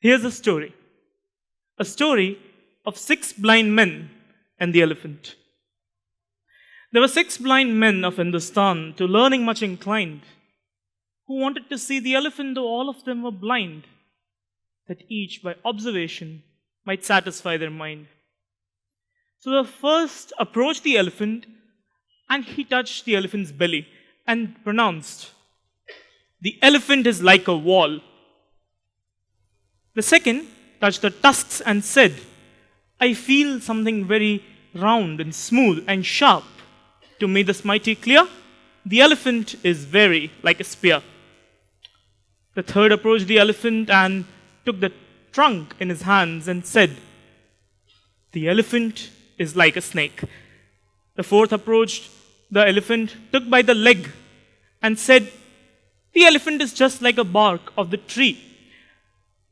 Here's a story of 6 blind men and the elephant. There were 6 blind men of Hindustan, to learning much inclined, who wanted to see the elephant, though all of them were blind, that each by observation might satisfy their mind. So the first approached the elephant, and he touched the elephant's belly and pronounced, "The elephant is like a wall." The second touched the tusks and said, "I feel something very round and smooth and sharp. To make this mighty clear, the elephant is very like a spear." The third approached the elephant and took the trunk in his hands and said, "The elephant is like a snake." The fourth approached the elephant, took by the leg, and said, "The elephant is just like a bark of the tree."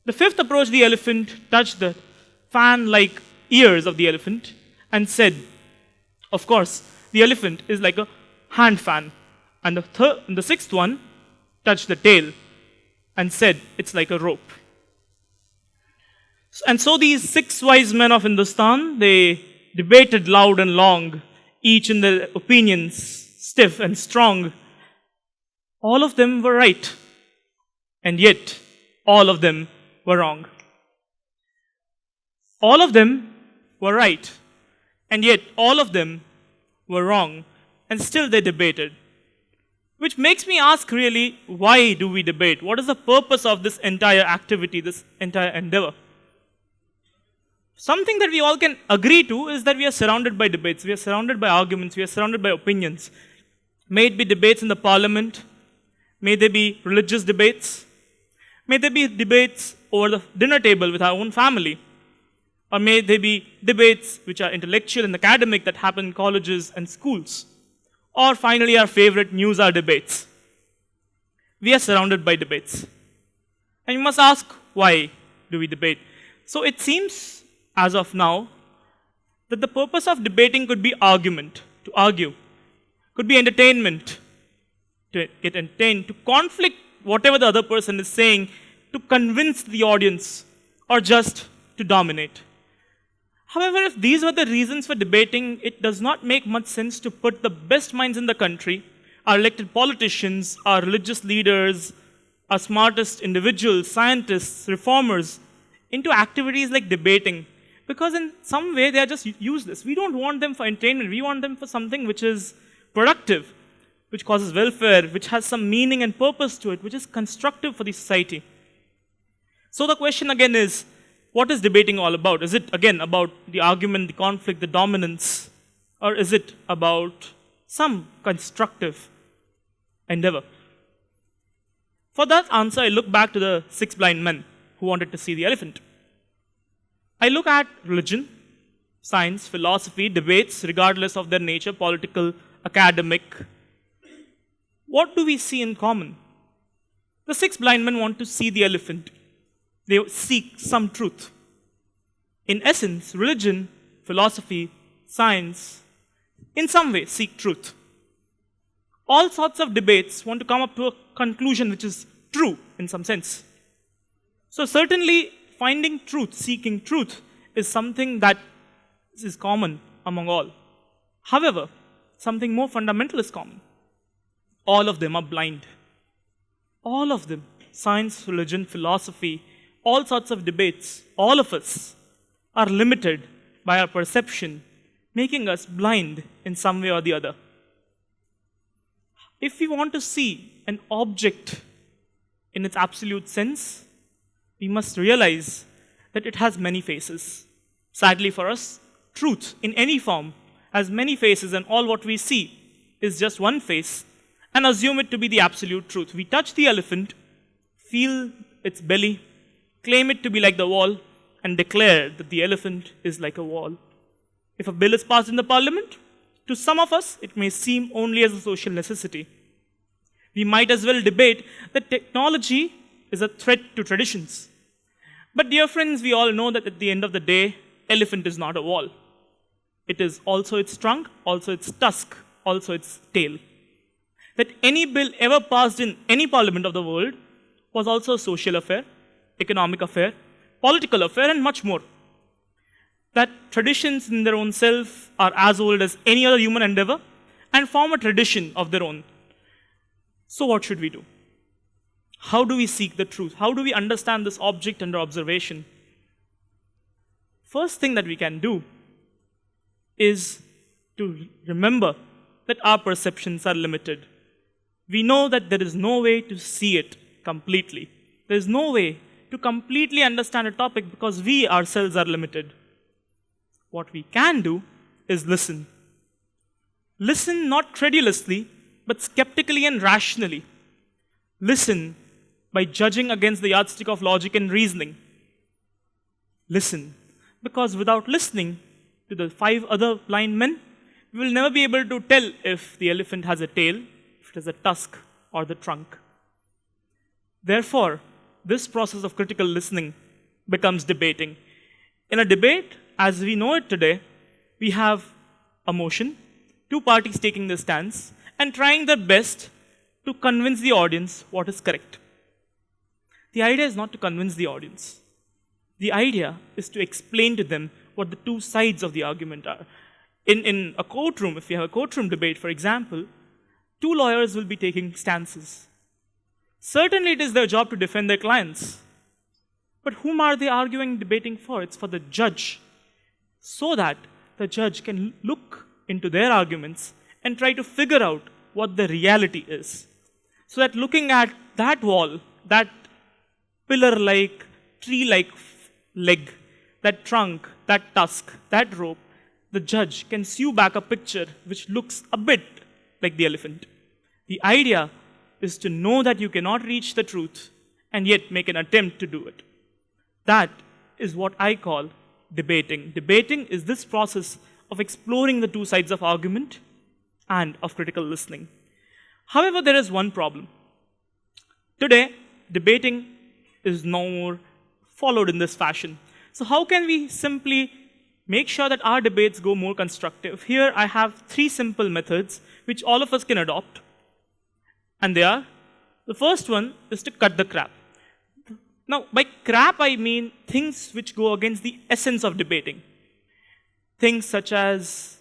The fifth approached the elephant, touched the fan-like ears of the elephant, and said, "Of course, the elephant is like a hand fan." And the sixth one touched the tail and said, "It's like a rope." And so these 6 wise men of Hindustan, they debated loud and long, each in their opinions, stiff and strong. All of them were right, and yet all of them were wrong. All of them were right, and yet all of them were wrong, and still they debated. Which makes me ask, really, why do we debate? What is the purpose of this entire activity, this entire endeavor? Something that we all can agree to is that we are surrounded by debates, we are surrounded by arguments, we are surrounded by opinions. May it be debates in the parliament, may they be religious debates, may they be debates over the dinner table with our own family, or may they be debates which are intellectual and academic that happen in colleges and schools, or finally our favorite news hour debates. We are surrounded by debates. And you must ask, why do we debate? So it seems, as of now, that the purpose of debating could be argument, to argue, could be entertainment, to get entertained, to conflict whatever the other person is saying, to convince the audience, or just to dominate. However, if these were the reasons for debating, it does not make much sense to put the best minds in the country, our elected politicians, our religious leaders, our smartest individuals, scientists, reformers, into activities like debating. Because in some way, they are just useless. We don't want them for entertainment. We want them for something which is productive, which causes welfare, which has some meaning and purpose to it, which is constructive for the society. So the question again is, what is debating all about? Is it, again, about the argument, the conflict, the dominance? Or is it about some constructive endeavor? For that answer, I look back to the 6 blind men who wanted to see the elephant. I look at religion, science, philosophy, debates, regardless of their nature, political, academic. What do we see in common? The 6 blind men want to see the elephant. They seek some truth. In essence, religion, philosophy, science, in some way seek truth. All sorts of debates want to come up to a conclusion which is true in some sense. So certainly, finding truth, seeking truth, is something that is common among all. However, something more fundamental is common. All of them are blind. All of them, science, religion, philosophy, all sorts of debates, all of us are limited by our perception, making us blind in some way or the other. If we want to see an object in its absolute sense, we must realize that it has many faces. Sadly for us, truth in any form has many faces, and all what we see is just one face, and assume it to be the absolute truth. We touch the elephant, feel its belly, claim it to be like the wall, and declare that the elephant is like a wall. If a bill is passed in the parliament, to some of us, it may seem only as a social necessity. We might as well debate that technology is a threat to traditions. But dear friends, we all know that at the end of the day, elephant is not a wall. It is also its trunk, also its tusk, also its tail. That any bill ever passed in any parliament of the world was also a social affair, economic affair, political affair, and much more. That traditions in their own self are as old as any other human endeavor and form a tradition of their own. So what should we do? How do we seek the truth? How do we understand this object under observation? First thing that we can do is to remember that our perceptions are limited. We know that there is no way to see it completely. There is no way to completely understand a topic because we ourselves are limited. What we can do is listen. Listen not credulously, but skeptically and rationally. Listen by judging against the yardstick of logic and reasoning. Listen, because without listening to the 5 other blind men, we will never be able to tell if the elephant has a tail, if it has a tusk, or the trunk. Therefore, this process of critical listening becomes debating. In a debate, as we know it today, we have a motion, 2 parties taking their stance, and trying their best to convince the audience what is correct. The idea is not to convince the audience. The idea is to explain to them what the 2 sides of the argument are. In a courtroom, if you have a courtroom debate, for example, 2 lawyers will be taking stances. Certainly it is their job to defend their clients. But whom are they arguing, debating for? It's for the judge. So that the judge can look into their arguments and try to figure out what the reality is. So that looking at that wall, that pillar-like, tree-like leg, that trunk, that tusk, that rope, the judge can sew back a picture which looks a bit like the elephant. The idea is to know that you cannot reach the truth and yet make an attempt to do it. That is what I call debating. Debating is this process of exploring the 2 sides of argument and of critical listening. However, there is one problem. Today, debating is no more followed in this fashion. So how can we simply make sure that our debates go more constructive? Here I have 3 simple methods which all of us can adopt. And they are, the first one is to cut the crap. Now, by crap I mean things which go against the essence of debating. Things such as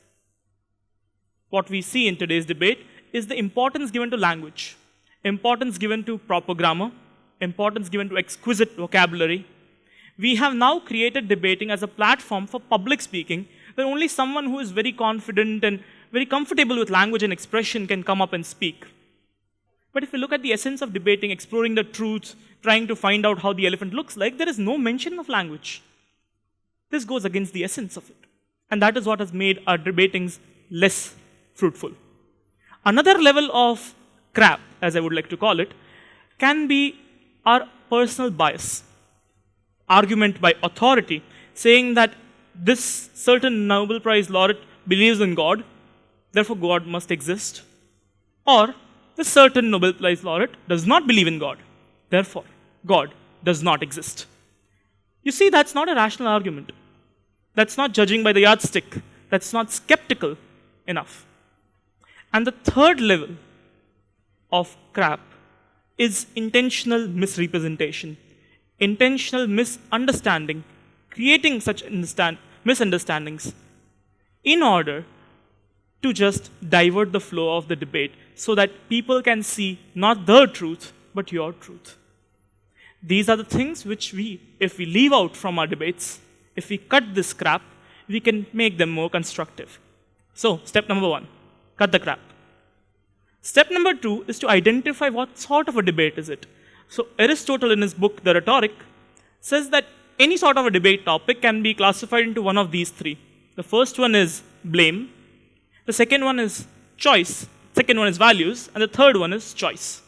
what we see in today's debate is the importance given to language, importance given to proper grammar, importance given to exquisite vocabulary. We have now created debating as a platform for public speaking, where only someone who is very confident and very comfortable with language and expression can come up and speak. But if you look at the essence of debating, exploring the truth, trying to find out how the elephant looks like, there is no mention of language. This goes against the essence of it. And that is what has made our debatings less fruitful. Another level of crap, as I would like to call it, can be our personal bias. Argument by authority, saying that this certain Nobel Prize laureate believes in God, therefore God must exist. Or this certain Nobel Prize laureate does not believe in God, therefore God does not exist. You see, that's not a rational argument. That's not judging by the yardstick. That's not skeptical enough. And the third level of crap is intentional misrepresentation. Intentional misunderstanding, creating such misunderstandings in order to just divert the flow of the debate so that people can see not the truth, but your truth. These are the things which if we leave out from our debates, if we cut this crap, we can make them more constructive. So, step number 1, cut the crap. Step number 2 is to identify what sort of a debate is it. So Aristotle in his book, The Rhetoric, says that any sort of a debate topic can be classified into one of these 3. The first one is blame, the second one is choice, second one is values, and the third one is choice.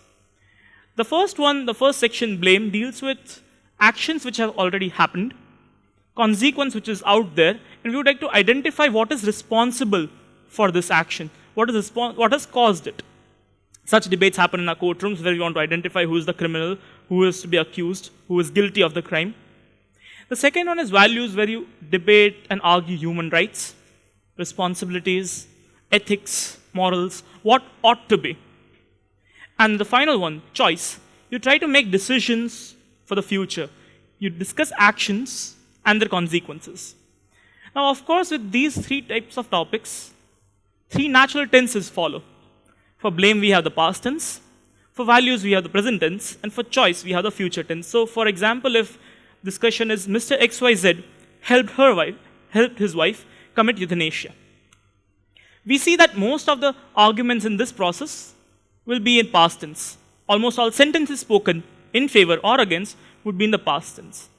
The first section, blame, deals with actions which have already happened, consequence which is out there, and we would like to identify what is responsible for this action, what has caused it. Such debates happen in our courtrooms where we want to identify who is the criminal, who is to be accused, who is guilty of the crime. The second one is values, where you debate and argue human rights, responsibilities, ethics, morals, what ought to be. And the final one, choice, you try to make decisions for the future. you discuss actions and their consequences. Now, of course, with these three types of topics, three natural tenses follow. For blame, we have the past tense. For values, we have the present tense. And for choice, we have the future tense. So, for example, if discussion is Mr. XYZ helped his wife commit euthanasia. We see that most of the arguments in this process will be in past tense. Almost all sentences spoken in favor or against would be in the past tense.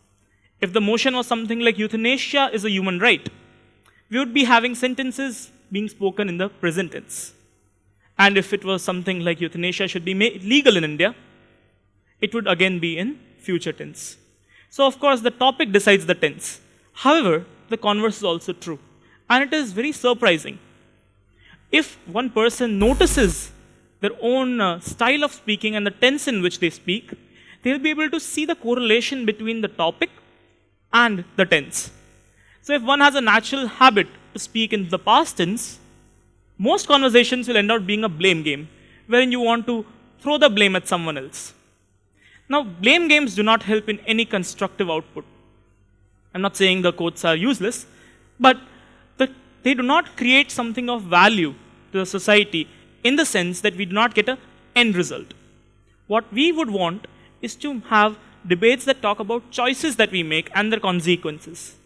If the motion was something like euthanasia is a human right, we would be having sentences being spoken in the present tense. And if it was something like euthanasia should be made legal in India, it would again be in future tense. So, of course, the topic decides the tense. However, the converse is also true. And it is very surprising. If one person notices their own style of speaking and the tense in which they speak, they will be able to see the correlation between the topic and the tense. So, if one has a natural habit to speak in the past tense, most conversations will end up being a blame game, wherein you want to throw the blame at someone else. Now, blame games do not help in any constructive output. I'm not saying the quotes are useless, but they do not create something of value to the society in the sense that we do not get an end result. What we would want is to have debates that talk about choices that we make and their consequences.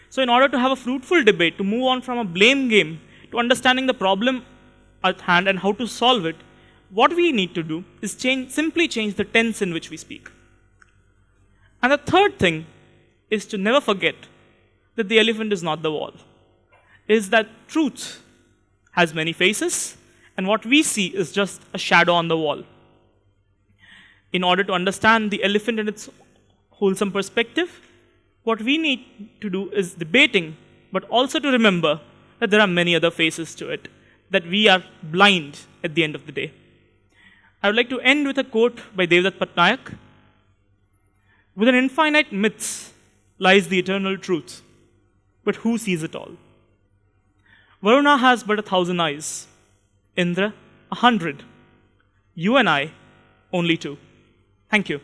So, in order to have a fruitful debate, to move on from a blame game to understanding the problem at hand and how to solve it, what we need to do is simply change the tense in which we speak. And the third thing is to never forget that the elephant is not the wall. Is that truth has many faces, and what we see is just a shadow on the wall. In order to understand the elephant in its wholesome perspective, what we need to do is debating, but also to remember that there are many other faces to it, that we are blind at the end of the day. I would like to end with a quote by Devdutt Patnaik. Within infinite myths lies the eternal truth, but who sees it all? Varuna has but 1,000 eyes, Indra 100, you and I only 2. Thank you.